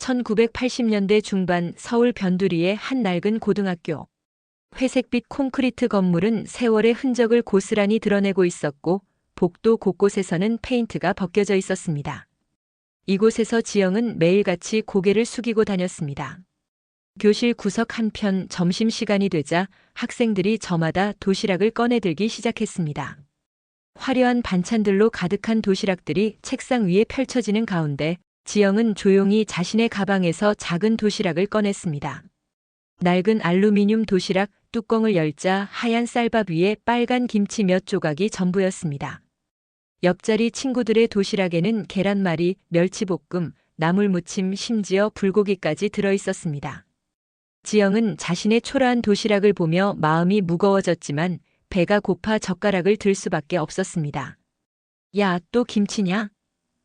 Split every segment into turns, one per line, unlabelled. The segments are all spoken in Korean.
1980년대 중반 서울 변두리의 한 낡은 고등학교. 회색빛 콘크리트 건물은 세월의 흔적을 고스란히 드러내고 있었고 복도 곳곳에서는 페인트가 벗겨져 있었습니다. 이곳에서 지영은 매일같이 고개를 숙이고 다녔습니다. 교실 구석 한편 점심시간이 되자 학생들이 저마다 도시락을 꺼내들기 시작했습니다. 화려한 반찬들로 가득한 도시락들이 책상 위에 펼쳐지는 가운데 지영은 조용히 자신의 가방에서 작은 도시락을 꺼냈습니다. 낡은 알루미늄 도시락 뚜껑을 열자 하얀 쌀밥 위에 빨간 김치 몇 조각이 전부였습니다. 옆자리 친구들의 도시락에는 계란말이, 멸치볶음, 나물무침, 심지어 불고기까지 들어있었습니다. 지영은 자신의 초라한 도시락을 보며 마음이 무거워졌지만 배가 고파 젓가락을 들 수밖에 없었습니다. 야, 또 김치냐?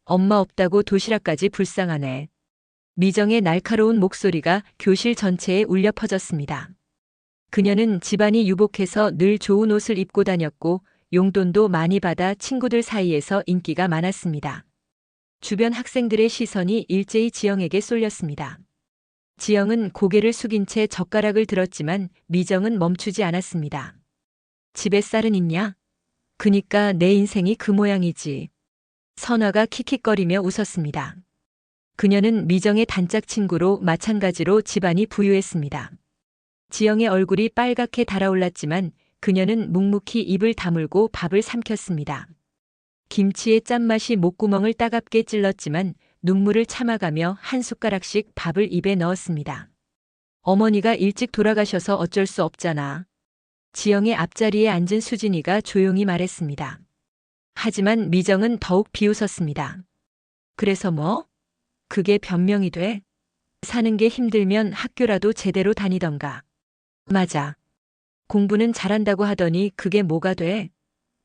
엄마 없다고 도시락까지 불쌍하네. 미정의 날카로운 목소리가 교실 전체에 울려 퍼졌습니다. 그녀는 집안이 유복해서 늘 좋은 옷을 입고 다녔고 용돈도 많이 받아 친구들 사이에서 인기가 많았습니다. 주변 학생들의 시선이 일제히 지영에게 쏠렸습니다. 지영은 고개를 숙인 채 젓가락을 들었지만 미정은 멈추지 않았습니다. 집에 쌀은 있냐? 그니까 내 인생이 그 모양이지. 선화가 킥킥거리며 웃었습니다. 그녀는 미정의 단짝 친구로 마찬가지로 집안이 부유했습니다. 지영의 얼굴이 빨갛게 달아올랐지만 그녀는 묵묵히 입을 다물고 밥을 삼켰습니다. 김치의 짠맛이 목구멍을 따갑게 찔렀지만 눈물을 참아가며 한 숟가락씩 밥을 입에 넣었습니다. 어머니가 일찍 돌아가셔서 어쩔 수 없잖아. 지영의 앞자리에 앉은 수진이가 조용히 말했습니다. 하지만 미정은 더욱 비웃었습니다. 그래서 뭐? 그게 변명이 돼? 사는 게 힘들면 학교라도 제대로 다니던가. 맞아. 공부는 잘한다고 하더니 그게 뭐가 돼?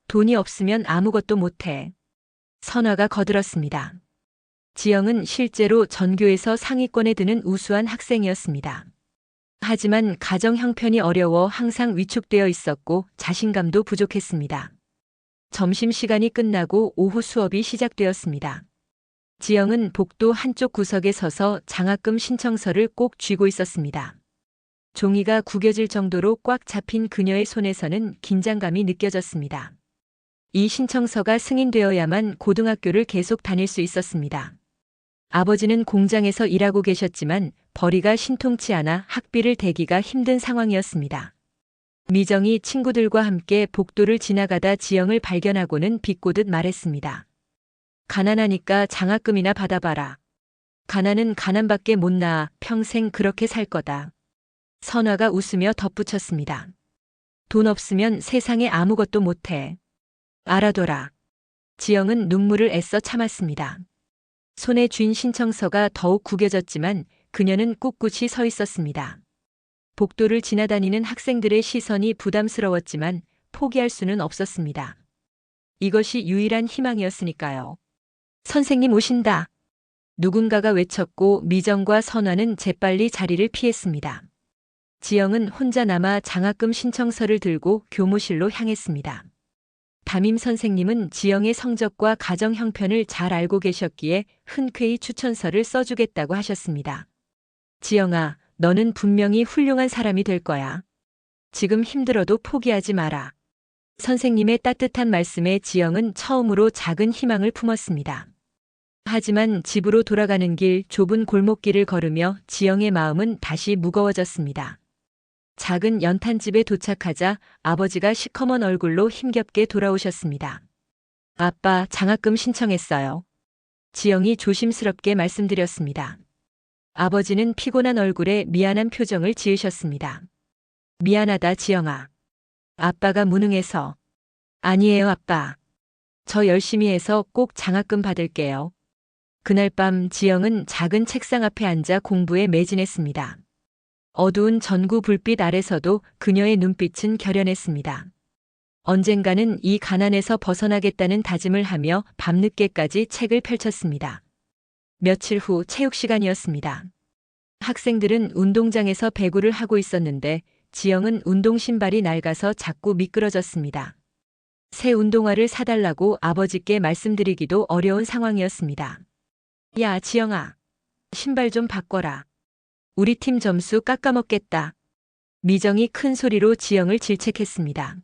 돈이 없으면 아무것도 못해. 선화가 거들었습니다. 지영은 실제로 전교에서 상위권에 드는 우수한 학생이었습니다. 하지만 가정 형편이 어려워 항상 위축되어 있었고 자신감도 부족했습니다. 점심시간이 끝나고 오후 수업이 시작되었습니다. 지영은 복도 한쪽 구석에 서서 장학금 신청서를 꼭 쥐고 있었습니다. 종이가 구겨질 정도로 꽉 잡힌 그녀의 손에서는 긴장감이 느껴졌습니다. 이 신청서가 승인되어야만 고등학교를 계속 다닐 수 있었습니다. 아버지는 공장에서 일하고 계셨지만 벌이가 신통치 않아 학비를 대기가 힘든 상황이었습니다. 미정이 친구들과 함께 복도를 지나가다 지영을 발견하고는 비꼬듯 말했습니다. 가난하니까 장학금이나 받아봐라. 가난은 가난밖에 못 낳아 평생 그렇게 살 거다. 선화가 웃으며 덧붙였습니다. 돈 없으면 세상에 아무것도 못해. 알아둬라. 지영은 눈물을 애써 참았습니다. 손에 쥔 신청서가 더욱 구겨졌지만 그녀는 꿋꿋이 서 있었습니다. 복도를 지나다니는 학생들의 시선이 부담스러웠지만 포기할 수는 없었습니다. 이것이 유일한 희망이었으니까요. 선생님 오신다. 누군가가 외쳤고 미정과 선화는 재빨리 자리를 피했습니다. 지영은 혼자 남아 장학금 신청서를 들고 교무실로 향했습니다. 담임 선생님은 지영의 성적과 가정 형편을 잘 알고 계셨기에 흔쾌히 추천서를 써주겠다고 하셨습니다. 지영아, 너는 분명히 훌륭한 사람이 될 거야. 지금 힘들어도 포기하지 마라. 선생님의 따뜻한 말씀에 지영은 처음으로 작은 희망을 품었습니다. 하지만 집으로 돌아가는 길 좁은 골목길을 걸으며 지영의 마음은 다시 무거워졌습니다. 작은 연탄집에 도착하자 아버지가 시커먼 얼굴로 힘겹게 돌아오셨습니다. 아빠, 장학금 신청했어요. 지영이 조심스럽게 말씀드렸습니다. 아버지는 피곤한 얼굴에 미안한 표정을 지으셨습니다. 미안하다, 지영아. 아빠가 무능해서. 아니에요, 아빠. 저 열심히 해서 꼭 장학금 받을게요. 그날 밤 지영은 작은 책상 앞에 앉아 공부에 매진했습니다. 어두운 전구 불빛 아래서도 그녀의 눈빛은 결연했습니다. 언젠가는 이 가난에서 벗어나겠다는 다짐을 하며 밤늦게까지 책을 펼쳤습니다. 며칠 후 체육 시간이었습니다. 학생들은 운동장에서 배구를 하고 있었는데 지영은 운동 신발이 낡아서 자꾸 미끄러졌습니다. 새 운동화를 사달라고 아버지께 말씀드리기도 어려운 상황이었습니다. 야, 지영아. 신발 좀 바꿔라. 우리 팀 점수 깎아먹겠다. 미정이 큰 소리로 지영을 질책했습니다.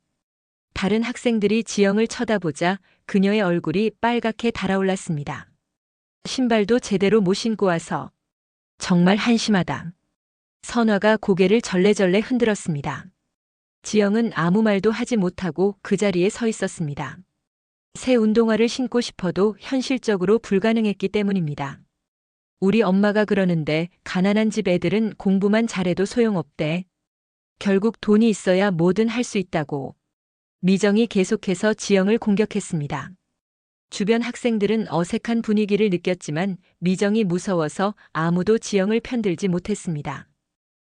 다른 학생들이 지영을 쳐다보자 그녀의 얼굴이 빨갛게 달아올랐습니다. 신발도 제대로 못 신고 와서 정말 한심하다. 선화가 고개를 절레절레 흔들었습니다. 지영은 아무 말도 하지 못하고 그 자리에 서 있었습니다. 새 운동화를 신고 싶어도 현실적으로 불가능했기 때문입니다. 우리 엄마가 그러는데 가난한 집 애들은 공부만 잘해도 소용없대. 결국 돈이 있어야 뭐든 할 수 있다고. 미정이 계속해서 지영을 공격했습니다. 주변 학생들은 어색한 분위기를 느꼈지만 미정이 무서워서 아무도 지영을 편들지 못했습니다.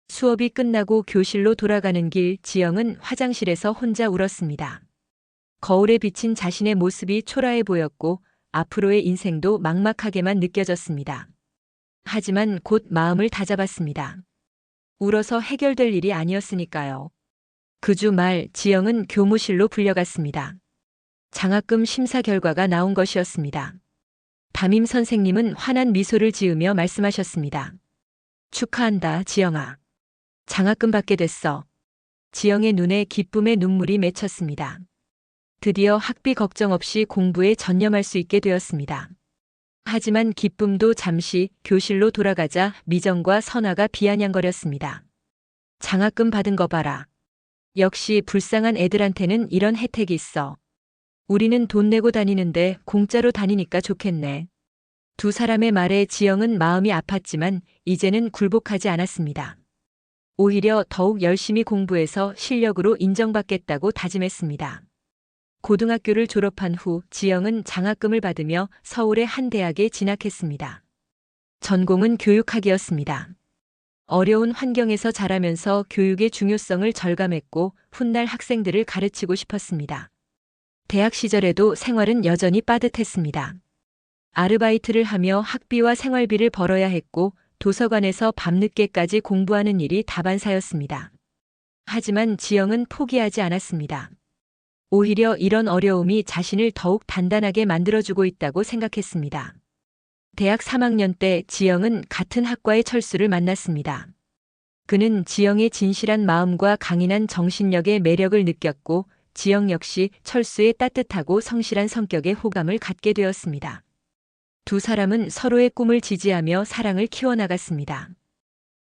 수업이 끝나고 교실로 돌아가는 길 지영은 화장실에서 혼자 울었습니다. 거울에 비친 자신의 모습이 초라해 보였고 앞으로의 인생도 막막하게만 느껴졌습니다. 하지만 곧 마음을 다잡았습니다. 울어서 해결될 일이 아니었으니까요. 그 주 말 지영은 교무실로 불려갔습니다. 장학금 심사 결과가 나온 것이었습니다. 담임 선생님은 환한 미소를 지으며 말씀하셨습니다. 축하한다, 지영아. 장학금 받게 됐어. 지영의 눈에 기쁨의 눈물이 맺혔습니다. 드디어 학비 걱정 없이 공부에 전념할 수 있게 되었습니다. 하지만 기쁨도 잠시 교실로 돌아가자 미정과 선아가 비아냥거렸습니다. 장학금 받은 거 봐라. 역시 불쌍한 애들한테는 이런 혜택이 있어. 우리는 돈 내고 다니는데 공짜로 다니니까 좋겠네. 두 사람의 말에 지영은 마음이 아팠지만 이제는 굴복하지 않았습니다. 오히려 더욱 열심히 공부해서 실력으로 인정받겠다고 다짐했습니다. 고등학교를 졸업한 후 지영은 장학금을 받으며 서울의 한 대학에 진학했습니다. 전공은 교육학이었습니다. 어려운 환경에서 자라면서 교육의 중요성을 절감했고 훗날 학생들을 가르치고 싶었습니다. 대학 시절에도 생활은 여전히 빠듯했습니다. 아르바이트를 하며 학비와 생활비를 벌어야 했고 도서관에서 밤늦게까지 공부하는 일이 다반사였습니다. 하지만 지영은 포기하지 않았습니다. 오히려 이런 어려움이 자신을 더욱 단단하게 만들어주고 있다고 생각했습니다. 대학 3학년 때 지영은 같은 학과의 철수를 만났습니다. 그는 지영의 진실한 마음과 강인한 정신력의 매력을 느꼈고 지영 역시 철수의 따뜻하고 성실한 성격에 호감을 갖게 되었습니다. 두 사람은 서로의 꿈을 지지하며 사랑을 키워나갔습니다.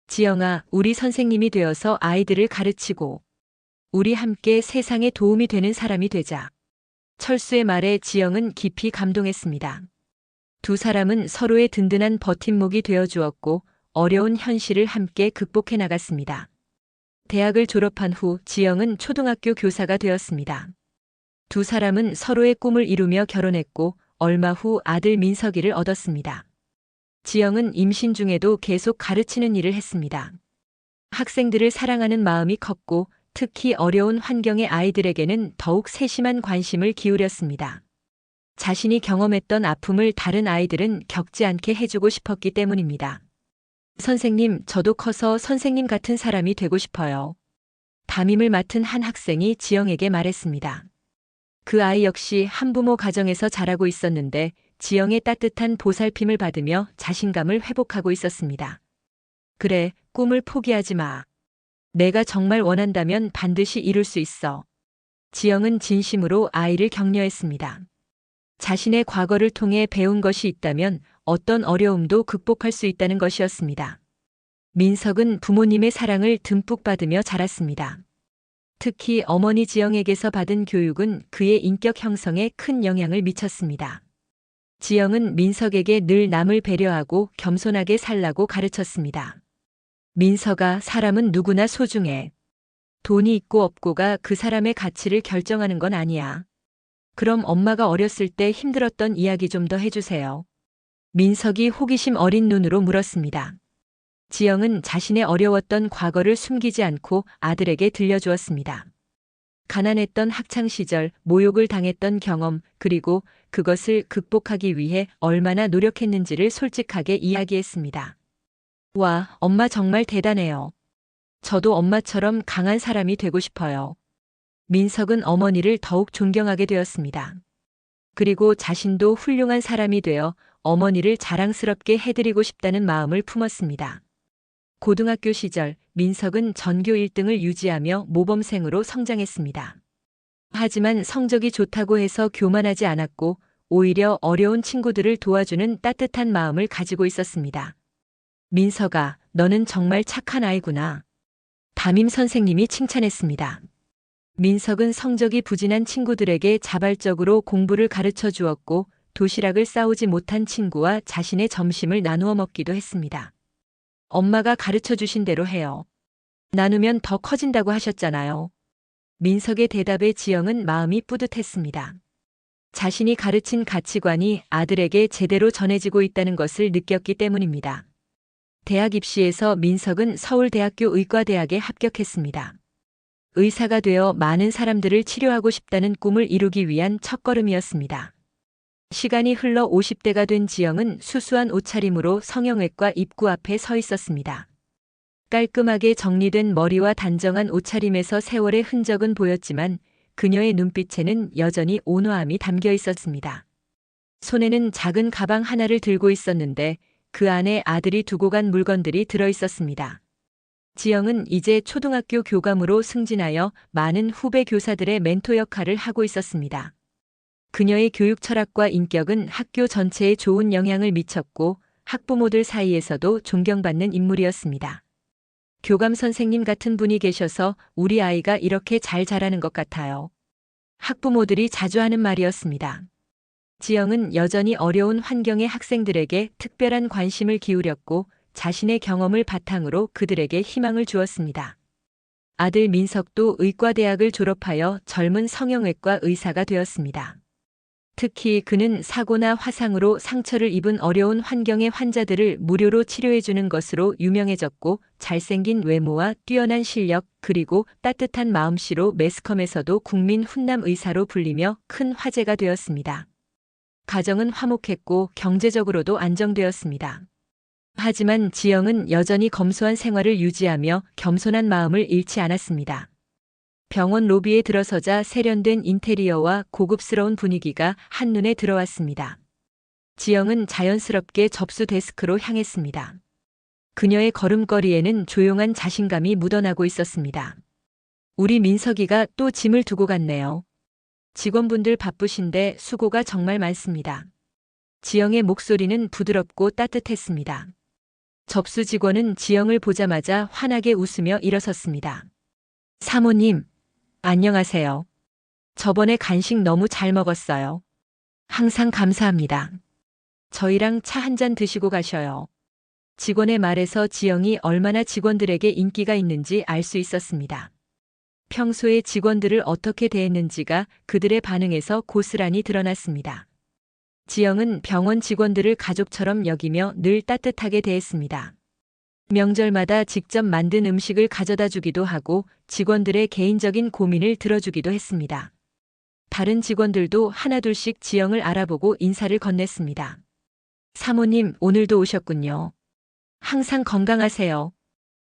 지영아, 우리 선생님이 되어서 아이들을 가르치고 우리 함께 세상에 도움이 되는 사람이 되자. 철수의 말에 지영은 깊이 감동했습니다. 두 사람은 서로의 든든한 버팀목이 되어주었고 어려운 현실을 함께 극복해 나갔습니다. 대학을 졸업한 후 지영은 초등학교 교사가 되었습니다. 두 사람은 서로의 꿈을 이루며 결혼했고 얼마 후 아들 민석이를 얻었습니다. 지영은 임신 중에도 계속 가르치는 일을 했습니다. 학생들을 사랑하는 마음이 컸고 특히 어려운 환경의 아이들에게는 더욱 세심한 관심을 기울였습니다. 자신이 경험했던 아픔을 다른 아이들은 겪지 않게 해주고 싶었기 때문입니다. 선생님, 저도 커서 선생님 같은 사람이 되고 싶어요. 담임을 맡은 한 학생이 지영에게 말했습니다. 그 아이 역시 한부모 가정에서 자라고 있었는데 지영의 따뜻한 보살핌을 받으며 자신감을 회복하고 있었습니다. 그래, 꿈을 포기하지 마. 내가 정말 원한다면 반드시 이룰 수 있어. 지영은 진심으로 아이를 격려했습니다. 자신의 과거를 통해 배운 것이 있다면 어떤 어려움도 극복할 수 있다는 것이었습니다. 민석은 부모님의 사랑을 듬뿍 받으며 자랐습니다. 특히 어머니 지영에게서 받은 교육은 그의 인격 형성에 큰 영향을 미쳤습니다. 지영은 민석에게 늘 남을 배려하고 겸손하게 살라고 가르쳤습니다. 민석아, 사람은 누구나 소중해. 돈이 있고 없고가 그 사람의 가치를 결정하는 건 아니야. 그럼 엄마가 어렸을 때 힘들었던 이야기 좀 더 해주세요. 민석이 호기심 어린 눈으로 물었습니다. 지영은 자신의 어려웠던 과거를 숨기지 않고 아들에게 들려주었습니다. 가난했던 학창시절, 모욕을 당했던 경험, 그리고 그것을 극복하기 위해 얼마나 노력했는지를 솔직하게 이야기했습니다. 와, 엄마 정말 대단해요. 저도 엄마처럼 강한 사람이 되고 싶어요. 민석은 어머니를 더욱 존경하게 되었습니다. 그리고 자신도 훌륭한 사람이 되어 어머니를 자랑스럽게 해드리고 싶다는 마음을 품었습니다. 고등학교 시절 민석은 전교 1등을 유지하며 모범생으로 성장했습니다. 하지만 성적이 좋다고 해서 교만하지 않았고 오히려 어려운 친구들을 도와주는 따뜻한 마음을 가지고 있었습니다. 민석아, 너는 정말 착한 아이구나. 담임 선생님이 칭찬했습니다. 민석은 성적이 부진한 친구들에게 자발적으로 공부를 가르쳐 주었고 도시락을 싸우지 못한 친구와 자신의 점심을 나누어 먹기도 했습니다. 엄마가 가르쳐 주신 대로 해요. 나누면 더 커진다고 하셨잖아요. 민석의 대답에 지영은 마음이 뿌듯했습니다. 자신이 가르친 가치관이 아들에게 제대로 전해지고 있다는 것을 느꼈기 때문입니다. 대학 입시에서 민석은 서울대학교 의과대학에 합격했습니다. 의사가 되어 많은 사람들을 치료하고 싶다는 꿈을 이루기 위한 첫걸음이었습니다. 시간이 흘러 50대가 된 지영은 수수한 옷차림으로 성형외과 입구 앞에 서 있었습니다. 깔끔하게 정리된 머리와 단정한 옷차림에서 세월의 흔적은 보였지만 그녀의 눈빛에는 여전히 온화함이 담겨 있었습니다. 손에는 작은 가방 하나를 들고 있었는데 그 안에 아들이 두고 간 물건들이 들어 있었습니다. 지영은 이제 초등학교 교감으로 승진하여 많은 후배 교사들의 멘토 역할을 하고 있었습니다. 그녀의 교육 철학과 인격은 학교 전체에 좋은 영향을 미쳤고 학부모들 사이에서도 존경받는 인물이었습니다. 교감 선생님 같은 분이 계셔서 우리 아이가 이렇게 잘 자라는 것 같아요. 학부모들이 자주 하는 말이었습니다. 지영은 여전히 어려운 환경의 학생들에게 특별한 관심을 기울였고 자신의 경험을 바탕으로 그들에게 희망을 주었습니다. 아들 민석도 의과대학을 졸업하여 젊은 성형외과 의사가 되었습니다. 특히 그는 사고나 화상으로 상처를 입은 어려운 환경의 환자들을 무료로 치료해주는 것으로 유명해졌고 잘생긴 외모와 뛰어난 실력 그리고 따뜻한 마음씨로 매스컴에서도 국민 훈남 의사로 불리며 큰 화제가 되었습니다. 가정은 화목했고 경제적으로도 안정되었습니다. 하지만 지영은 여전히 검소한 생활을 유지하며 겸손한 마음을 잃지 않았습니다. 병원 로비에 들어서자 세련된 인테리어와 고급스러운 분위기가 한눈에 들어왔습니다. 지영은 자연스럽게 접수 데스크로 향했습니다. 그녀의 걸음걸이에는 조용한 자신감이 묻어나고 있었습니다. 우리 민석이가 또 짐을 두고 갔네요. 직원분들 바쁘신데 수고가 정말 많습니다. 지영의 목소리는 부드럽고 따뜻했습니다. 접수 직원은 지영을 보자마자 환하게 웃으며 일어섰습니다. 사모님, 안녕하세요. 저번에 간식 너무 잘 먹었어요. 항상 감사합니다. 저희랑 차 한 잔 드시고 가셔요. 직원의 말에서 지영이 얼마나 직원들에게 인기가 있는지 알 수 있었습니다. 평소에 직원들을 어떻게 대했는지가 그들의 반응에서 고스란히 드러났습니다. 지영은 병원 직원들을 가족처럼 여기며 늘 따뜻하게 대했습니다. 명절마다 직접 만든 음식을 가져다 주기도 하고 직원들의 개인적인 고민을 들어주기도 했습니다. 다른 직원들도 하나둘씩 지영을 알아보고 인사를 건넸습니다. 사모님, 오늘도 오셨군요. 항상 건강하세요.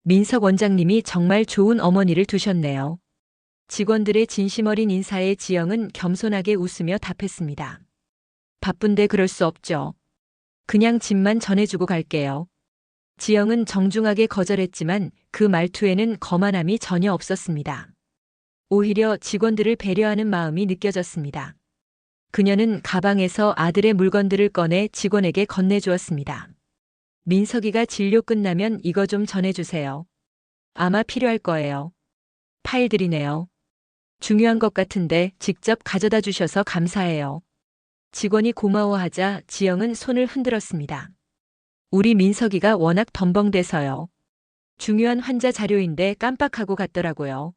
민석 원장님이 정말 좋은 어머니를 두셨네요. 직원들의 진심 어린 인사에 지영은 겸손하게 웃으며 답했습니다. 바쁜데 그럴 수 없죠. 그냥 짐만 전해주고 갈게요. 지영은 정중하게 거절했지만 그 말투에는 거만함이 전혀 없었습니다. 오히려 직원들을 배려하는 마음이 느껴졌습니다. 그녀는 가방에서 아들의 물건들을 꺼내 직원에게 건네주었습니다. 민석이가 진료 끝나면 이거 좀 전해주세요. 아마 필요할 거예요. 파일들이네요. 중요한 것 같은데 직접 가져다 주셔서 감사해요. 직원이 고마워하자 지영은 손을 흔들었습니다. 우리 민석이가 워낙 덤벙대서요. 중요한 환자 자료인데 깜빡하고 갔더라고요.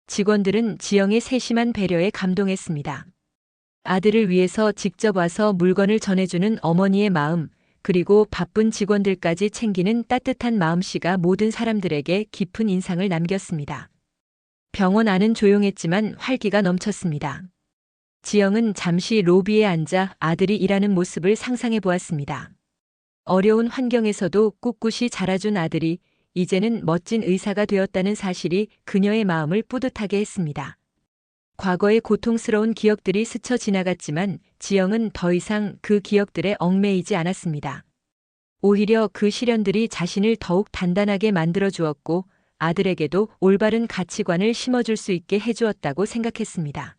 직원들은 지영의 세심한 배려에 감동했습니다. 아들을 위해서 직접 와서 물건을 전해주는 어머니의 마음, 그리고 바쁜 직원들까지 챙기는 따뜻한 마음씨가 모든 사람들에게 깊은 인상을 남겼습니다. 병원 안은 조용했지만 활기가 넘쳤습니다. 지영은 잠시 로비에 앉아 아들이 일하는 모습을 상상해 보았습니다. 어려운 환경에서도 꿋꿋이 자라준 아들이 이제는 멋진 의사가 되었다는 사실이 그녀의 마음을 뿌듯하게 했습니다. 과거의 고통스러운 기억들이 스쳐 지나갔지만 지영은 더 이상 그 기억들에 얽매이지 않았습니다. 오히려 그 시련들이 자신을 더욱 단단하게 만들어 주었고 아들에게도 올바른 가치관을 심어줄 수 있게 해주었다고 생각했습니다.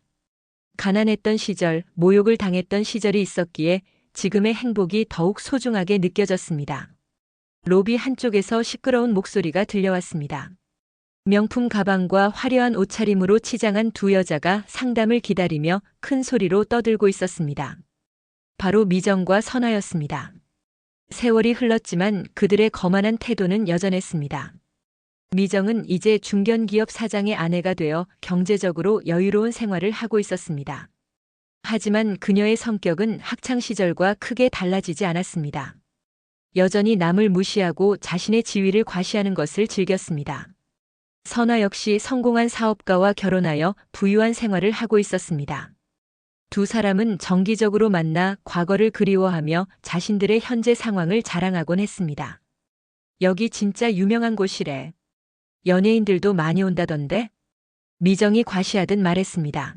가난했던 시절, 모욕을 당했던 시절이 있었기에 지금의 행복이 더욱 소중하게 느껴졌습니다. 로비 한쪽에서 시끄러운 목소리가 들려왔습니다. 명품 가방과 화려한 옷차림으로 치장한 두 여자가 상담을 기다리며 큰 소리로 떠들고 있었습니다. 바로 미정과 선아였습니다. 세월이 흘렀지만 그들의 거만한 태도는 여전했습니다. 미정은 이제 중견기업 사장의 아내가 되어 경제적으로 여유로운 생활을 하고 있었습니다. 하지만 그녀의 성격은 학창시절과 크게 달라지지 않았습니다. 여전히 남을 무시하고 자신의 지위를 과시하는 것을 즐겼습니다. 선아 역시 성공한 사업가와 결혼하여 부유한 생활을 하고 있었습니다. 두 사람은 정기적으로 만나 과거를 그리워하며 자신들의 현재 상황을 자랑하곤 했습니다. 여기 진짜 유명한 곳이래. 연예인들도 많이 온다던데? 미정이 과시하듯 말했습니다.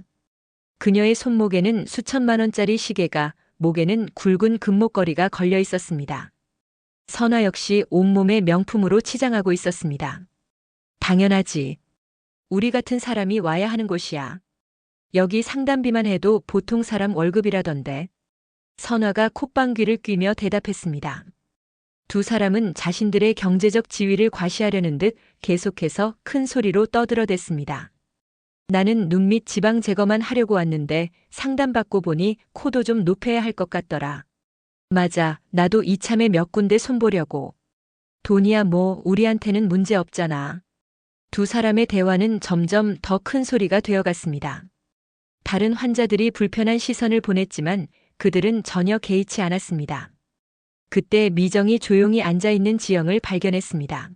그녀의 손목에는 수천만 원짜리 시계가, 목에는 굵은 금목걸이가 걸려 있었습니다. 선아 역시 온몸에 명품으로 치장하고 있었습니다. 당연하지. 우리 같은 사람이 와야 하는 곳이야. 여기 상담비만 해도 보통 사람 월급이라던데. 선아가 콧방귀를 뀌며 대답했습니다. 두 사람은 자신들의 경제적 지위를 과시하려는 듯 계속해서 큰 소리로 떠들어댔습니다. 나는 눈 밑 지방 제거만 하려고 왔는데 상담받고 보니 코도 좀 높여야 할 것 같더라. 맞아, 나도 이참에 몇 군데 손보려고. 돈이야 뭐 우리한테는 문제 없잖아. 두 사람의 대화는 점점 더 큰 소리가 되어갔습니다. 다른 환자들이 불편한 시선을 보냈지만 그들은 전혀 개의치 않았습니다. 그때 미정이 조용히 앉아있는 지영을 발견했습니다.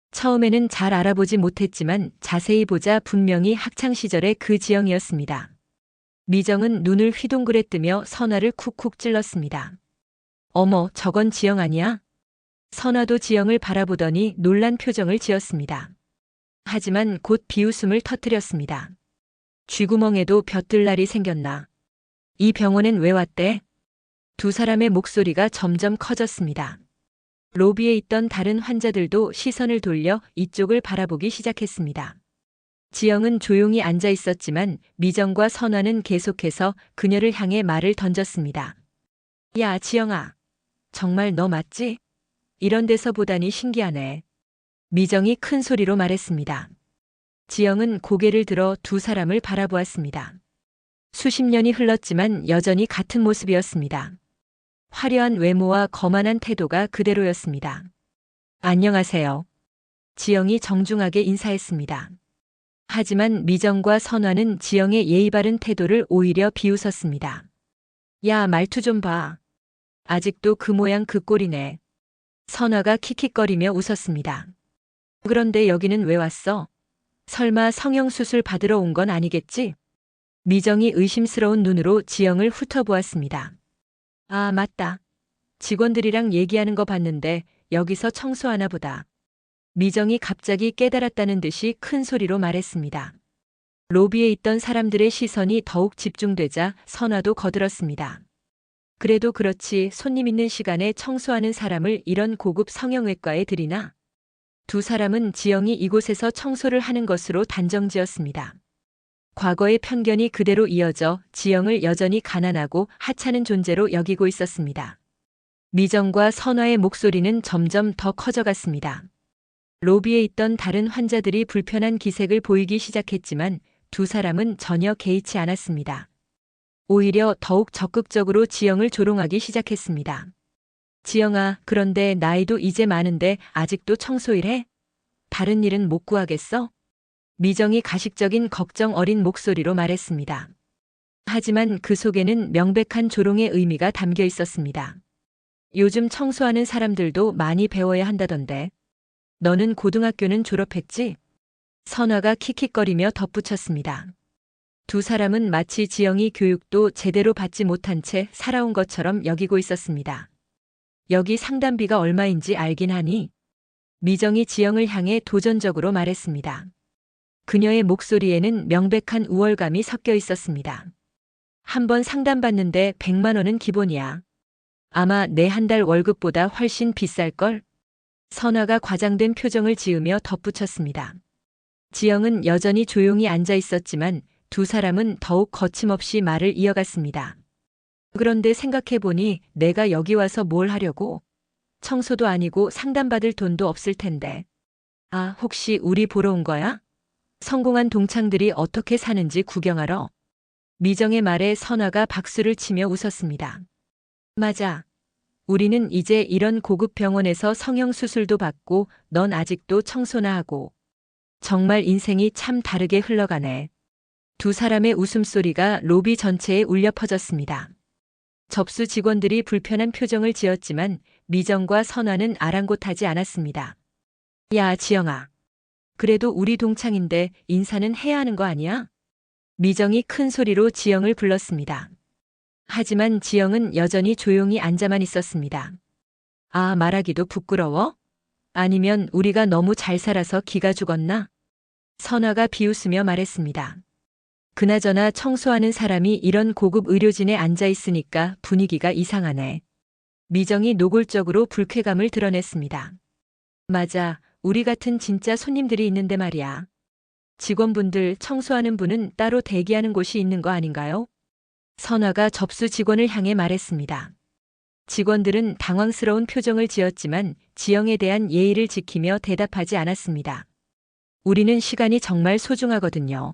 처음에는 잘 알아보지 못했지만 자세히 보자 분명히 학창시절의 그 지영이었습니다. 미정은 눈을 휘둥그레 뜨며 선아를 쿡쿡 찔렀습니다. 어머, 저건 지영 아니야? 선아도 지영을 바라보더니 놀란 표정을 지었습니다. 하지만 곧 비웃음을 터뜨렸습니다. 쥐구멍에도 벼뜰날이 생겼나? 이 병원엔 왜 왔대? 두 사람의 목소리가 점점 커졌습니다. 로비에 있던 다른 환자들도 시선을 돌려 이쪽을 바라보기 시작했습니다. 지영은 조용히 앉아 있었지만 미정과 선화는 계속해서 그녀를 향해 말을 던졌습니다. 야, 지영아. 정말 너 맞지? 이런 데서 보다니 신기하네. 미정이 큰 소리로 말했습니다. 지영은 고개를 들어 두 사람을 바라보았습니다. 수십 년이 흘렀지만 여전히 같은 모습이었습니다. 화려한 외모와 거만한 태도가 그대로였습니다. 안녕하세요. 지영이 정중하게 인사했습니다. 하지만 미정과 선화는 지영의 예의 바른 태도를 오히려 비웃었습니다. 야, 말투 좀 봐. 아직도 그 모양 그 꼴이네. 선화가 킥킥거리며 웃었습니다. 그런데 여기는 왜 왔어? 설마 성형수술 받으러 온 건 아니겠지? 미정이 의심스러운 눈으로 지영을 훑어보았습니다. 아, 맞다. 직원들이랑 얘기하는 거 봤는데 여기서 청소하나 보다. 미정이 갑자기 깨달았다는 듯이 큰 소리로 말했습니다. 로비에 있던 사람들의 시선이 더욱 집중되자 선화도 거들었습니다. 그래도 그렇지 손님 있는 시간에 청소하는 사람을 이런 고급 성형외과에 들이나? 두 사람은 지영이 이곳에서 청소를 하는 것으로 단정지었습니다. 과거의 편견이 그대로 이어져 지영을 여전히 가난하고 하찮은 존재로 여기고 있었습니다. 미정과 선화의 목소리는 점점 더 커져갔습니다. 로비에 있던 다른 환자들이 불편한 기색을 보이기 시작했지만 두 사람은 전혀 개의치 않았습니다. 오히려 더욱 적극적으로 지영을 조롱하기 시작했습니다. 지영아, 그런데 나이도 이제 많은데 아직도 청소일 해? 다른 일은 못 구하겠어? 미정이 가식적인 걱정 어린 목소리로 말했습니다. 하지만 그 속에는 명백한 조롱의 의미가 담겨 있었습니다. 요즘 청소하는 사람들도 많이 배워야 한다던데. 너는 고등학교는 졸업했지? 선화가 킥킥거리며 덧붙였습니다. 두 사람은 마치 지영이 교육도 제대로 받지 못한 채 살아온 것처럼 여기고 있었습니다. 여기 상담비가 얼마인지 알긴 하니? 미정이 지영을 향해 도전적으로 말했습니다. 그녀의 목소리에는 명백한 우월감이 섞여 있었습니다. 한 번 상담받는데 100만 원은 기본이야. 아마 내 한 달 월급보다 훨씬 비쌀걸? 선아가 과장된 표정을 지으며 덧붙였습니다. 지영은 여전히 조용히 앉아 있었지만 두 사람은 더욱 거침없이 말을 이어갔습니다. 그런데 생각해보니 내가 여기 와서 뭘 하려고? 청소도 아니고 상담받을 돈도 없을 텐데. 아, 혹시 우리 보러 온 거야? 성공한 동창들이 어떻게 사는지 구경하러? 미정의 말에 선아가 박수를 치며 웃었습니다. 맞아. 우리는 이제 이런 고급 병원에서 성형수술도 받고 넌 아직도 청소나 하고. 정말 인생이 참 다르게 흘러가네. 두 사람의 웃음소리가 로비 전체에 울려 퍼졌습니다. 접수 직원들이 불편한 표정을 지었지만 미정과 선아는 아랑곳하지 않았습니다. 야, 지영아. 그래도 우리 동창인데 인사는 해야 하는 거 아니야? 미정이 큰 소리로 지영을 불렀습니다. 하지만 지영은 여전히 조용히 앉아만 있었습니다. 아, 말하기도 부끄러워? 아니면 우리가 너무 잘 살아서 기가 죽었나? 선아가 비웃으며 말했습니다. 그나저나 청소하는 사람이 이런 고급 의료진에 앉아 있으니까 분위기가 이상하네. 미정이 노골적으로 불쾌감을 드러냈습니다. 맞아, 우리 같은 진짜 손님들이 있는데 말이야. 직원분들 청소하는 분은 따로 대기하는 곳이 있는 거 아닌가요? 선아가 접수 직원을 향해 말했습니다. 직원들은 당황스러운 표정을 지었지만 지영에 대한 예의를 지키며 대답하지 않았습니다. 우리는 시간이 정말 소중하거든요.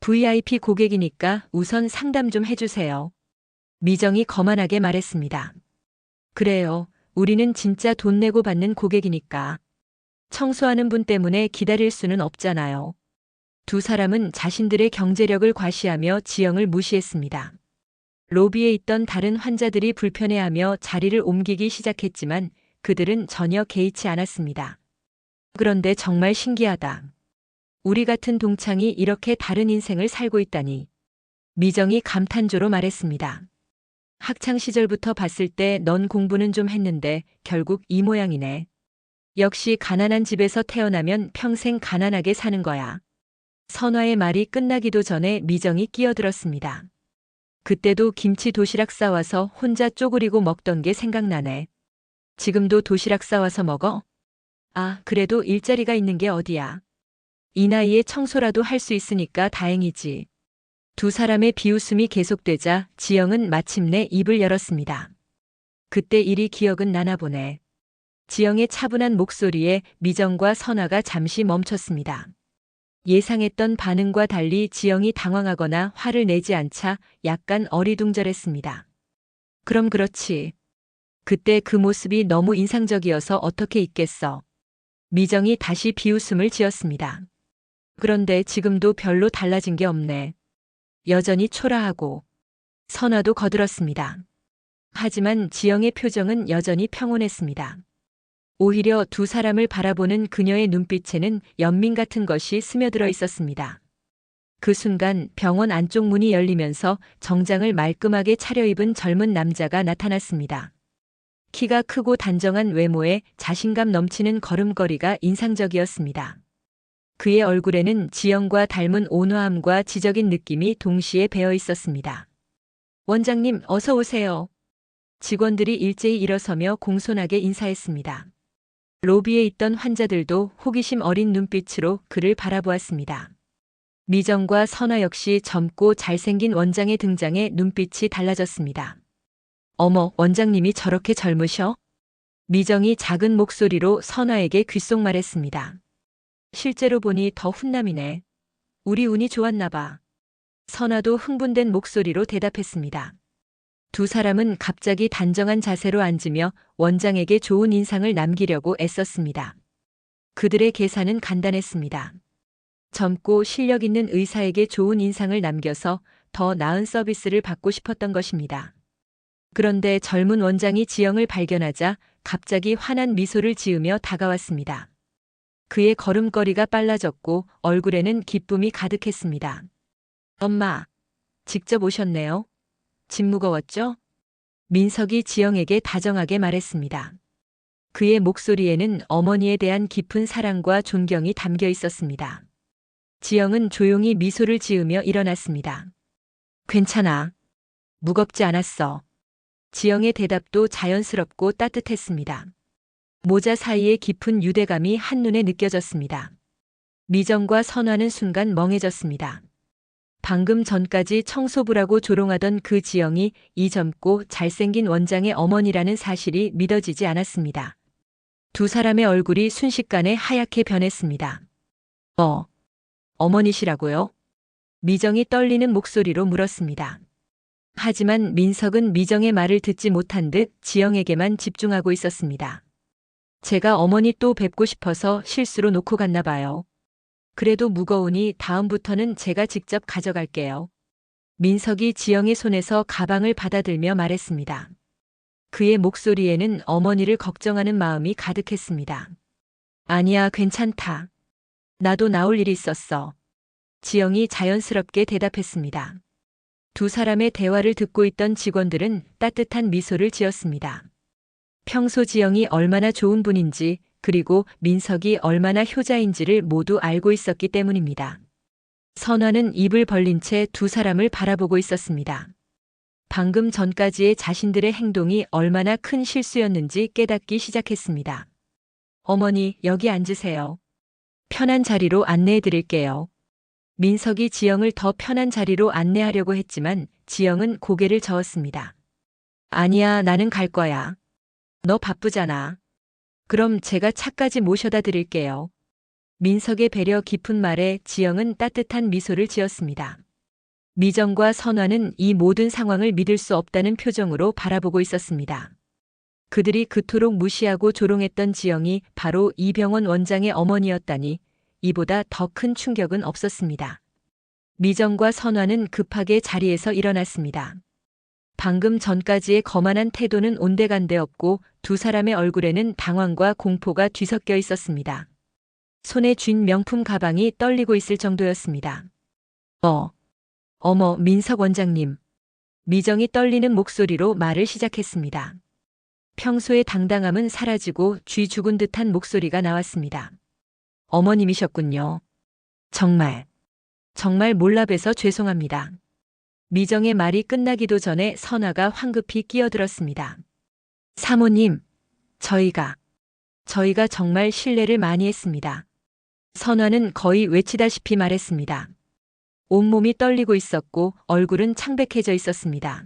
VIP 고객이니까 우선 상담 좀 해주세요. 미정이 거만하게 말했습니다. 그래요. 우리는 진짜 돈 내고 받는 고객이니까. 청소하는 분 때문에 기다릴 수는 없잖아요. 두 사람은 자신들의 경제력을 과시하며 지영을 무시했습니다. 로비에 있던 다른 환자들이 불편해하며 자리를 옮기기 시작했지만 그들은 전혀 개의치 않았습니다. 그런데 정말 신기하다. 우리 같은 동창이 이렇게 다른 인생을 살고 있다니. 미정이 감탄조로 말했습니다. 학창 시절부터 봤을 때 넌 공부는 좀 했는데 결국 이 모양이네. 역시 가난한 집에서 태어나면 평생 가난하게 사는 거야. 선화의 말이 끝나기도 전에 미정이 끼어들었습니다. 그때도 김치 도시락 싸와서 혼자 쪼그리고 먹던 게 생각나네. 지금도 도시락 싸와서 먹어? 아, 그래도 일자리가 있는 게 어디야. 이 나이에 청소라도 할 수 있으니까 다행이지. 두 사람의 비웃음이 계속되자 지영은 마침내 입을 열었습니다. 그때 일이 기억은 나나 보네. 지영의 차분한 목소리에 미정과 선아가 잠시 멈췄습니다. 예상했던 반응과 달리 지영이 당황하거나 화를 내지 않자 약간 어리둥절했습니다. 그럼 그렇지. 그때 그 모습이 너무 인상적이어서 어떻게 잊겠어. 미정이 다시 비웃음을 지었습니다. 그런데 지금도 별로 달라진 게 없네. 여전히 초라하고. 선아도 거들었습니다. 하지만 지영의 표정은 여전히 평온했습니다. 오히려 두 사람을 바라보는 그녀의 눈빛에는 연민 같은 것이 스며들어 있었습니다. 그 순간 병원 안쪽 문이 열리면서 정장을 말끔하게 차려입은 젊은 남자가 나타났습니다. 키가 크고 단정한 외모에 자신감 넘치는 걸음걸이가 인상적이었습니다. 그의 얼굴에는 지영과 닮은 온화함과 지적인 느낌이 동시에 배어 있었습니다. 원장님, 어서 오세요. 직원들이 일제히 일어서며 공손하게 인사했습니다. 로비에 있던 환자들도 호기심 어린 눈빛으로 그를 바라보았습니다. 미정과 선아 역시 젊고 잘생긴 원장의 등장에 눈빛이 달라졌습니다. 어머, 원장님이 저렇게 젊으셔? 미정이 작은 목소리로 선아에게 귓속말했습니다. 실제로 보니 더 훈남이네. 우리 운이 좋았나 봐. 선아도 흥분된 목소리로 대답했습니다. 두 사람은 갑자기 단정한 자세로 앉으며 원장에게 좋은 인상을 남기려고 애썼습니다. 그들의 계산은 간단했습니다. 젊고 실력 있는 의사에게 좋은 인상을 남겨서 더 나은 서비스를 받고 싶었던 것입니다. 그런데 젊은 원장이 지영을 발견하자 갑자기 환한 미소를 지으며 다가왔습니다. 그의 걸음걸이가 빨라졌고 얼굴에는 기쁨이 가득했습니다. 엄마, 직접 오셨네요. 짐 무거웠죠? 민석이 지영에게 다정하게 말했습니다. 그의 목소리에는 어머니에 대한 깊은 사랑과 존경이 담겨 있었습니다. 지영은 조용히 미소를 지으며 일어났습니다. 괜찮아. 무겁지 않았어. 지영의 대답도 자연스럽고 따뜻했습니다. 모자 사이의 깊은 유대감이 한눈에 느껴졌습니다. 미정과 선화는 순간 멍해졌습니다. 방금 전까지 청소부라고 조롱하던 그 지영이 이 젊고 잘생긴 원장의 어머니라는 사실이 믿어지지 않았습니다. 두 사람의 얼굴이 순식간에 하얗게 변했습니다. 어머니시라고요? 미정이 떨리는 목소리로 물었습니다. 하지만 민석은 미정의 말을 듣지 못한 듯 지영에게만 집중하고 있었습니다. 제가 어머니 또 뵙고 싶어서 실수로 놓고 갔나 봐요. 그래도 무거우니 다음부터는 제가 직접 가져갈게요. 민석이 지영의 손에서 가방을 받아들며 말했습니다. 그의 목소리에는 어머니를 걱정하는 마음이 가득했습니다. 아니야, 괜찮다. 나도 나올 일이 있었어. 지영이 자연스럽게 대답했습니다. 두 사람의 대화를 듣고 있던 직원들은 따뜻한 미소를 지었습니다. 평소 지영이 얼마나 좋은 분인지 그리고 민석이 얼마나 효자인지를 모두 알고 있었기 때문입니다. 선화는 입을 벌린 채 두 사람을 바라보고 있었습니다. 방금 전까지의 자신들의 행동이 얼마나 큰 실수였는지 깨닫기 시작했습니다. 어머니, 여기 앉으세요. 편한 자리로 안내해 드릴게요. 민석이 지영을 더 편한 자리로 안내하려고 했지만 지영은 고개를 저었습니다. 아니야, 나는 갈 거야. 너 바쁘잖아. 그럼 제가 차까지 모셔다 드릴게요. 민석의 배려 깊은 말에 지영은 따뜻한 미소를 지었습니다. 미정과 선화는 이 모든 상황을 믿을 수 없다는 표정으로 바라보고 있었습니다. 그들이 그토록 무시하고 조롱했던 지영이 바로 이병헌 원장의 어머니였다니 이보다 더 큰 충격은 없었습니다. 미정과 선화는 급하게 자리에서 일어났습니다. 방금 전까지의 거만한 태도는 온데간데 없고 두 사람의 얼굴에는 당황과 공포가 뒤섞여 있었습니다. 손에 쥔 명품 가방이 떨리고 있을 정도였습니다. 어머, 민석 원장님. 미정이 떨리는 목소리로 말을 시작했습니다. 평소의 당당함은 사라지고 쥐 죽은 듯한 목소리가 나왔습니다. 어머님이셨군요. 정말 몰라봬서 죄송합니다. 미정의 말이 끝나기도 전에 선화가 황급히 끼어들었습니다. 사모님, 저희가 정말 신뢰를 많이 했습니다. 선화는 거의 외치다시피 말했습니다. 온몸이 떨리고 있었고 얼굴은 창백해져 있었습니다.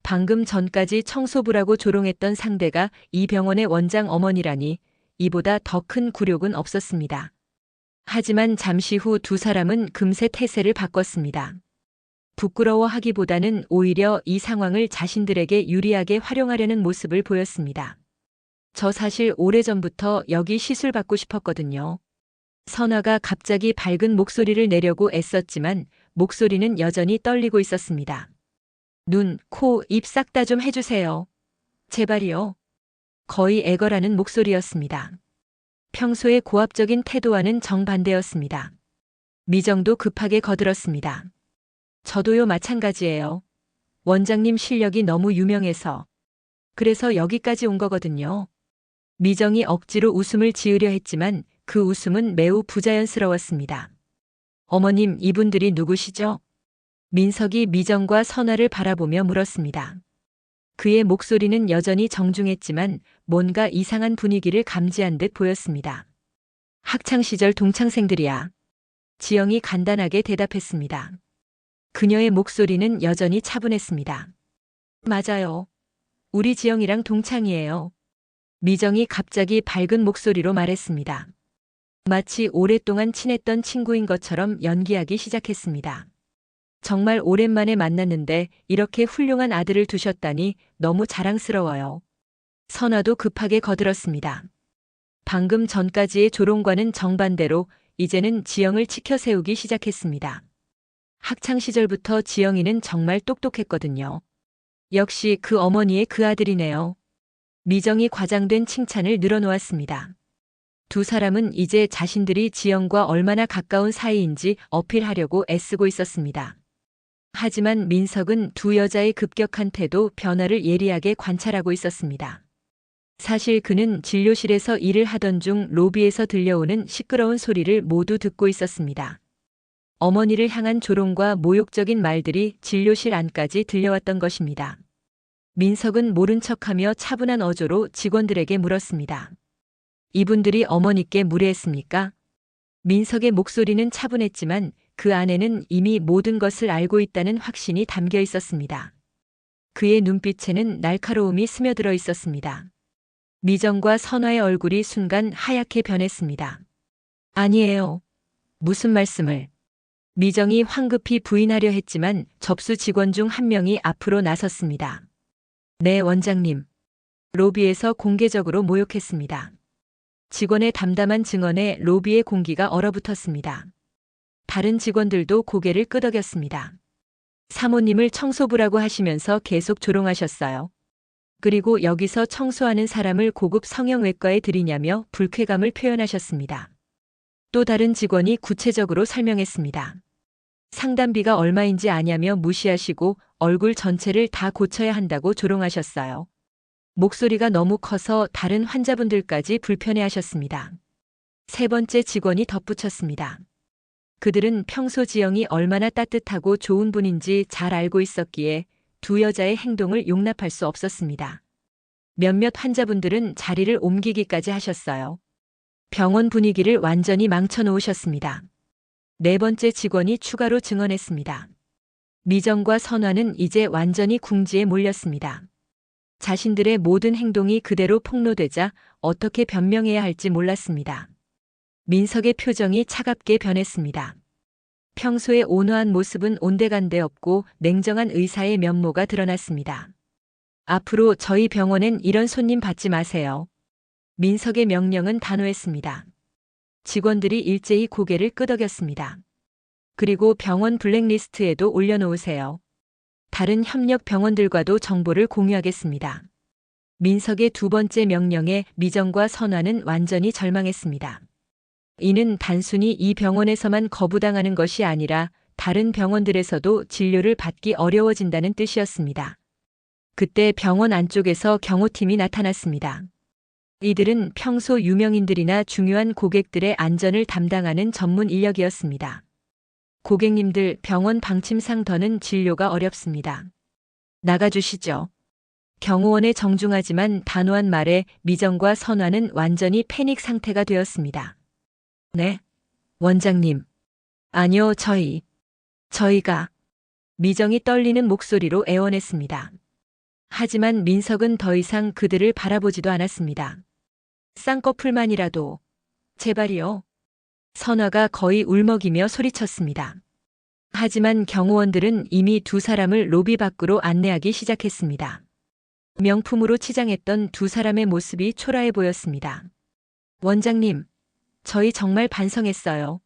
방금 전까지 청소부라고 조롱했던 상대가 이병헌의 원장 어머니라니 이보다 더 큰 굴욕은 없었습니다. 하지만 잠시 후 두 사람은 금세 태세를 바꿨습니다. 부끄러워하기보다는 오히려 이 상황을 자신들에게 유리하게 활용하려는 모습을 보였습니다. 저 사실 오래전부터 여기 시술 받고 싶었거든요. 선화가 갑자기 밝은 목소리를 내려고 애썼지만 목소리는 여전히 떨리고 있었습니다. 눈, 코, 입 싹 다 좀 해주세요. 제발이요. 거의 애걸하는 목소리였습니다. 평소의 고압적인 태도와는 정반대였습니다. 미정도 급하게 거들었습니다. 저도요, 마찬가지예요. 원장님 실력이 너무 유명해서. 그래서 여기까지 온 거거든요. 미정이 억지로 웃음을 지으려 했지만 그 웃음은 매우 부자연스러웠습니다. 어머님, 이분들이 누구시죠? 민석이 미정과 선화를 바라보며 물었습니다. 그의 목소리는 여전히 정중했지만 뭔가 이상한 분위기를 감지한 듯 보였습니다. 학창시절 동창생들이야. 지영이 간단하게 대답했습니다. 그녀의 목소리는 여전히 차분했습니다. 맞아요. 우리 지영이랑 동창이에요. 미정이 갑자기 밝은 목소리로 말했습니다. 마치 오랫동안 친했던 친구인 것처럼 연기하기 시작했습니다. 정말 오랜만에 만났는데 이렇게 훌륭한 아들을 두셨다니 너무 자랑스러워요. 선화도 급하게 거들었습니다. 방금 전까지의 조롱과는 정반대로 이제는 지영을 치켜 세우기 시작했습니다. 학창시절부터 지영이는 정말 똑똑했거든요. 역시 그 어머니의 그 아들이네요. 미정이 과장된 칭찬을 늘어놓았습니다. 두 사람은 이제 자신들이 지영과 얼마나 가까운 사이인지 어필하려고 애쓰고 있었습니다. 하지만 민석은 두 여자의 급격한 태도 변화를 예리하게 관찰하고 있었습니다. 사실 그는 진료실에서 일을 하던 중 로비에서 들려오는 시끄러운 소리를 모두 듣고 있었습니다. 어머니를 향한 조롱과 모욕적인 말들이 진료실 안까지 들려왔던 것입니다. 민석은 모른 척하며 차분한 어조로 직원들에게 물었습니다. 이분들이 어머니께 무례했습니까? 민석의 목소리는 차분했지만 그 안에는 이미 모든 것을 알고 있다는 확신이 담겨 있었습니다. 그의 눈빛에는 날카로움이 스며들어 있었습니다. 미정과 선화의 얼굴이 순간 하얗게 변했습니다. 아니에요. 무슨 말씀을? 미정이 황급히 부인하려 했지만 접수 직원 중 한 명이 앞으로 나섰습니다. 네, 원장님. 로비에서 공개적으로 모욕했습니다. 직원의 담담한 증언에 로비의 공기가 얼어붙었습니다. 다른 직원들도 고개를 끄덕였습니다. 사모님을 청소부라고 하시면서 계속 조롱하셨어요. 그리고 여기서 청소하는 사람을 고급 성형외과에 들이냐며 불쾌감을 표현하셨습니다. 또 다른 직원이 구체적으로 설명했습니다. 상담비가 얼마인지 아냐며 무시하시고 얼굴 전체를 다 고쳐야 한다고 조롱하셨어요. 목소리가 너무 커서 다른 환자분들까지 불편해하셨습니다. 세 번째 직원이 덧붙였습니다. 그들은 평소 지영이 얼마나 따뜻하고 좋은 분인지 잘 알고 있었기에 두 여자의 행동을 용납할 수 없었습니다. 몇몇 환자분들은 자리를 옮기기까지 하셨어요. 병원 분위기를 완전히 망쳐놓으셨습니다. 네 번째 직원이 추가로 증언했습니다. 미정과 선화는 이제 완전히 궁지에 몰렸습니다. 자신들의 모든 행동이 그대로 폭로되자 어떻게 변명해야 할지 몰랐습니다. 민석의 표정이 차갑게 변했습니다. 평소의 온화한 모습은 온데간데 없고 냉정한 의사의 면모가 드러났습니다. 앞으로 저희 병원엔 이런 손님 받지 마세요. 민석의 명령은 단호했습니다. 직원들이 일제히 고개를 끄덕였습니다. 그리고 병원 블랙리스트에도 올려놓으세요. 다른 협력 병원들과도 정보를 공유하겠습니다. 민석의 두 번째 명령에 미정과 선화는 완전히 절망했습니다. 이는 단순히 이 병원에서만 거부당하는 것이 아니라 다른 병원들에서도 진료를 받기 어려워진다는 뜻이었습니다. 그때 병원 안쪽에서 경호팀이 나타났습니다. 이들은 평소 유명인들이나 중요한 고객들의 안전을 담당하는 전문 인력이었습니다. 고객님들, 병원 방침상 더는 진료가 어렵습니다. 나가주시죠. 경호원의 정중하지만 단호한 말에 미정과 선화는 완전히 패닉 상태가 되었습니다. 네, 원장님. 아니요, 저희가. 미정이 떨리는 목소리로 애원했습니다. 하지만 민석은 더 이상 그들을 바라보지도 않았습니다. 쌍꺼풀만이라도. 제발이요. 선화가 거의 울먹이며 소리쳤습니다. 하지만 경호원들은 이미 두 사람을 로비 밖으로 안내하기 시작했습니다. 명품으로 치장했던 두 사람의 모습이 초라해 보였습니다. 원장님, 저희 정말 반성했어요.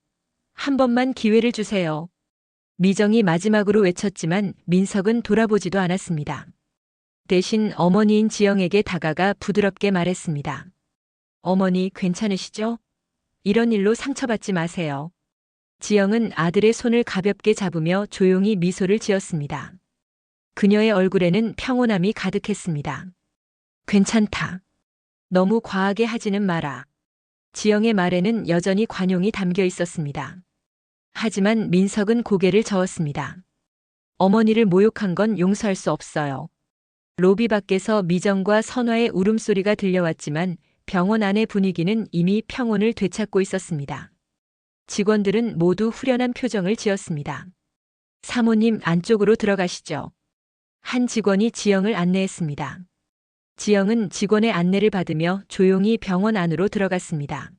한 번만 기회를 주세요. 미정이 마지막으로 외쳤지만 민석은 돌아보지도 않았습니다. 대신 어머니인 지영에게 다가가 부드럽게 말했습니다. 어머니 괜찮으시죠? 이런 일로 상처받지 마세요. 지영은 아들의 손을 가볍게 잡으며 조용히 미소를 지었습니다. 그녀의 얼굴에는 평온함이 가득했습니다. 괜찮다. 너무 과하게 하지는 마라. 지영의 말에는 여전히 관용이 담겨 있었습니다. 하지만 민석은 고개를 저었습니다. 어머니를 모욕한 건 용서할 수 없어요. 로비 밖에서 미정과 선화의 울음소리가 들려왔지만 병원 안의 분위기는 이미 평온을 되찾고 있었습니다. 직원들은 모두 후련한 표정을 지었습니다. 사모님 안쪽으로 들어가시죠. 한 직원이 지영을 안내했습니다. 지영은 직원의 안내를 받으며 조용히 병원 안으로 들어갔습니다.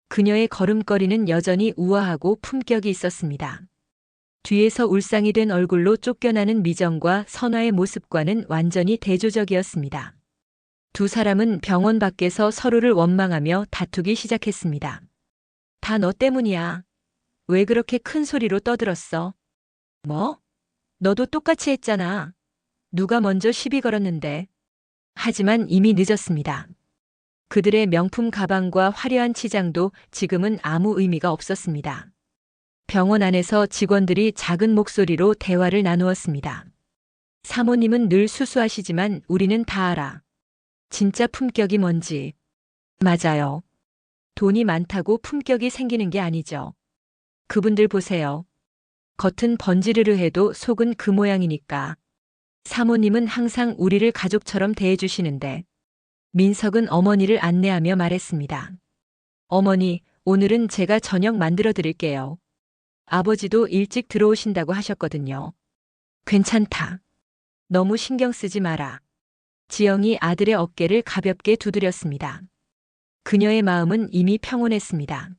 그녀의 걸음걸이는 여전히 우아하고 품격이 있었습니다. 뒤에서 울상이 된 얼굴로 쫓겨나는 미정과 선화의 모습과는 완전히 대조적이었습니다. 두 사람은 병원 밖에서 서로를 원망하며 다투기 시작했습니다. 다 너 때문이야. 왜 그렇게 큰 소리로 떠들었어? 뭐? 너도 똑같이 했잖아. 누가 먼저 시비 걸었는데. 하지만 이미 늦었습니다. 그들의 명품 가방과 화려한 치장도 지금은 아무 의미가 없었습니다. 병원 안에서 직원들이 작은 목소리로 대화를 나누었습니다. 사모님은 늘 수수하시지만 우리는 다 알아. 진짜 품격이 뭔지. 맞아요. 돈이 많다고 품격이 생기는 게 아니죠. 그분들 보세요. 겉은 번지르르 해도 속은 그 모양이니까. 사모님은 항상 우리를 가족처럼 대해주시는데. 민석은 어머니를 안내하며 말했습니다. 어머니, 오늘은 제가 저녁 만들어 드릴게요. 아버지도 일찍 들어오신다고 하셨거든요. 괜찮다. 너무 신경 쓰지 마라. 지영이 아들의 어깨를 가볍게 두드렸습니다. 그녀의 마음은 이미 평온했습니다.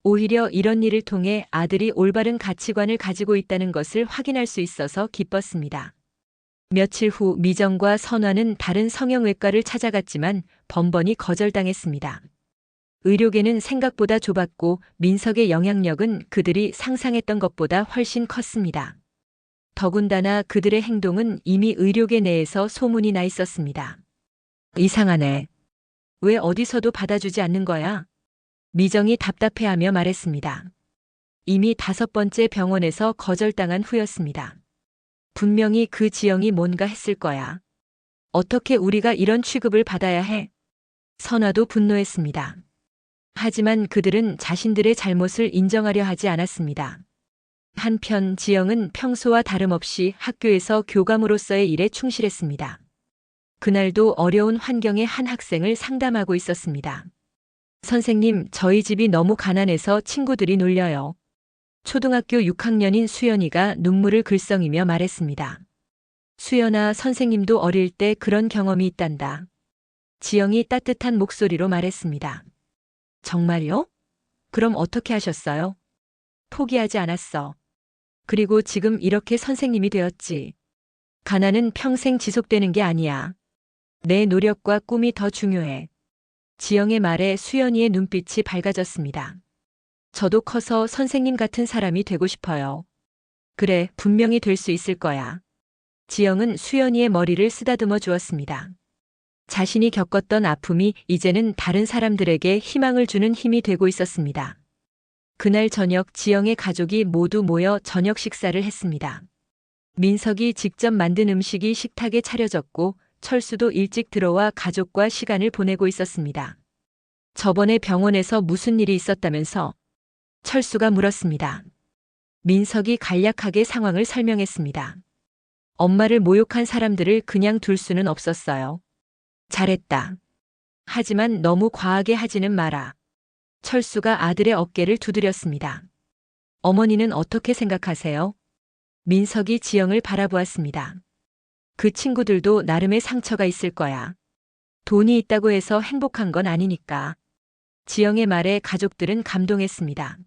오히려 이런 일을 통해 아들이 올바른 가치관을 가지고 있다는 것을 확인할 수 있어서 기뻤습니다. 며칠 후 미정과 선화는 다른 성형외과를 찾아갔지만 번번이 거절당했습니다. 의료계는 생각보다 좁았고 민석의 영향력은 그들이 상상했던 것보다 훨씬 컸습니다. 더군다나 그들의 행동은 이미 의료계 내에서 소문이 나 있었습니다. 이상하네. 왜 어디서도 받아주지 않는 거야? 미정이 답답해하며 말했습니다. 이미 5번째 병원에서 거절당한 후였습니다. 분명히 그 지영이 뭔가 했을 거야. 어떻게 우리가 이런 취급을 받아야 해? 선화도 분노했습니다. 하지만 그들은 자신들의 잘못을 인정하려 하지 않았습니다. 한편 지영은 평소와 다름없이 학교에서 교감으로서의 일에 충실했습니다. 그날도 어려운 환경의 한 학생을 상담하고 있었습니다. 선생님, 저희 집이 너무 가난해서 친구들이 놀려요. 초등학교 6학년인 수연이가 눈물을 글썽이며 말했습니다. 수연아, 선생님도 어릴 때 그런 경험이 있단다. 지영이 따뜻한 목소리로 말했습니다. 정말요? 그럼 어떻게 하셨어요? 포기하지 않았어. 그리고 지금 이렇게 선생님이 되었지. 가난은 평생 지속되는 게 아니야. 내 노력과 꿈이 더 중요해. 지영의 말에 수연이의 눈빛이 밝아졌습니다. 저도 커서 선생님 같은 사람이 되고 싶어요. 그래, 분명히 될 수 있을 거야. 지영은 수연이의 머리를 쓰다듬어 주었습니다. 자신이 겪었던 아픔이 이제는 다른 사람들에게 희망을 주는 힘이 되고 있었습니다. 그날 저녁 지영의 가족이 모두 모여 저녁 식사를 했습니다. 민석이 직접 만든 음식이 식탁에 차려졌고 철수도 일찍 들어와 가족과 시간을 보내고 있었습니다. 저번에 병원에서 무슨 일이 있었다면서? 철수가 물었습니다. 민석이 간략하게 상황을 설명했습니다. 엄마를 모욕한 사람들을 그냥 둘 수는 없었어요. 잘했다. 하지만 너무 과하게 하지는 마라. 철수가 아들의 어깨를 두드렸습니다. 어머니는 어떻게 생각하세요? 민석이 지영을 바라보았습니다. 그 친구들도 나름의 상처가 있을 거야. 돈이 있다고 해서 행복한 건 아니니까. 지영의 말에 가족들은 감동했습니다.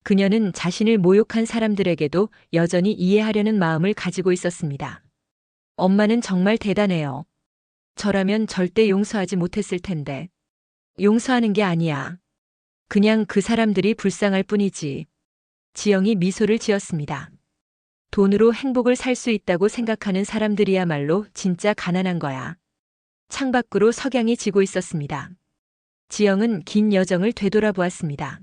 그녀는 자신을 모욕한 사람들에게도 여전히 이해하려는 마음을 가지고 있었습니다. 엄마는 정말 대단해요. 저라면 절대 용서하지 못했을 텐데. 용서하는 게 아니야. 그냥 그 사람들이 불쌍할 뿐이지. 지영이 미소를 지었습니다. 돈으로 행복을 살 수 있다고 생각하는 사람들이야말로 진짜 가난한 거야. 창밖으로 석양이 지고 있었습니다. 지영은 긴 여정을 되돌아보았습니다.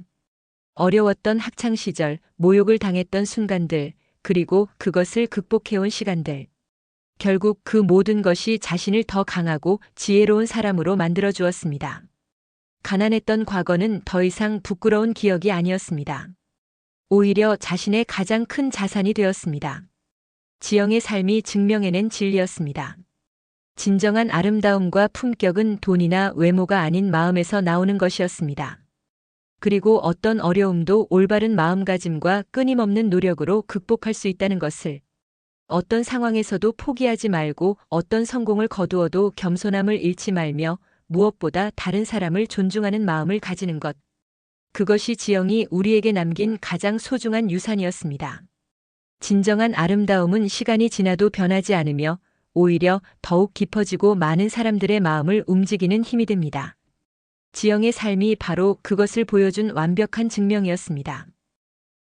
어려웠던 학창시절, 모욕을 당했던 순간들, 그리고 그것을 극복해온 시간들. 결국 그 모든 것이 자신을 더 강하고 지혜로운 사람으로 만들어 주었습니다. 가난했던 과거는 더 이상 부끄러운 기억이 아니었습니다. 오히려 자신의 가장 큰 자산이 되었습니다. 지영의 삶이 증명해낸 진리였습니다. 진정한 아름다움과 품격은 돈이나 외모가 아닌 마음에서 나오는 것이었습니다. 그리고 어떤 어려움도 올바른 마음가짐과 끊임없는 노력으로 극복할 수 있다는 것을, 어떤 상황에서도 포기하지 말고 어떤 성공을 거두어도 겸손함을 잃지 말며 무엇보다 다른 사람을 존중하는 마음을 가지는 것. 그것이 지영이 우리에게 남긴 가장 소중한 유산이었습니다. 진정한 아름다움은 시간이 지나도 변하지 않으며 오히려 더욱 깊어지고 많은 사람들의 마음을 움직이는 힘이 됩니다. 지영의 삶이 바로 그것을 보여준 완벽한 증명이었습니다.